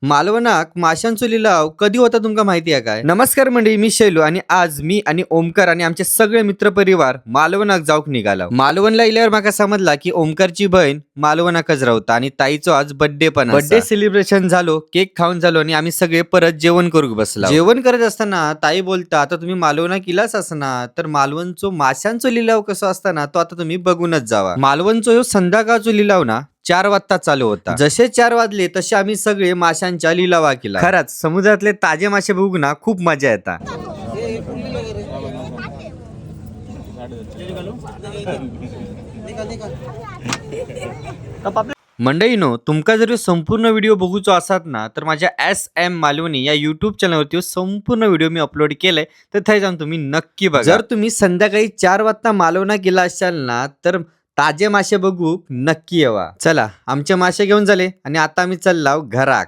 मालवणाक माशांचो लिलाव कधी होता तुमका माहिती आहे काय? नमस्कार मंडळी, मी शैलू आणि आज मी आणि ओमकार आणि आमचे सगळे मित्र परिवार मालवणाक जाऊक निघाला. मालवणला इल्यावर माका समजला की ओमकारची बहीण मालवणाकच राहता आणि ताईचो आज बर्थडे पण बर्थडे सेलिब्रेशन झालो, केक खाऊन झालो आणि आम्ही सगळे परत जेवण करूक बसला. जेवण करत असताना ताई बोलता, आता तुम्ही मालवणाक इलाच असना तर मालवणचो माशांचो लिलाव कसो असताना तो आता तुम्ही बघूनच जावा. मालवणचो ह्यो संध्याकाळचो लिलाव ना 4 वाजता चालू होता. जसे 4 वाजले तसे आम्ही सगळे माशांच्या लिलावा केला. खरंच समुद्रातले ताजे मासे बघून ना खूप मजा येता. मंडळीनो, तुमका जर संपूर्ण व्हिडिओ बघूचो असात ना तर माझ्या SM मालवणी या युट्यूब चॅनलवरती संपूर्ण व्हिडिओ मी अपलोड केलाय, तर थंय जाऊन तुम्ही नक्की बघा. जर तुम्ही संध्याकाळी 4 वाजता मालवणा गेला असाल ना तर ताजे मासे बघू नक्की येवा. चला, आमचे मासे घेऊन झाले आणि आता आम्ही चाललाव घराक.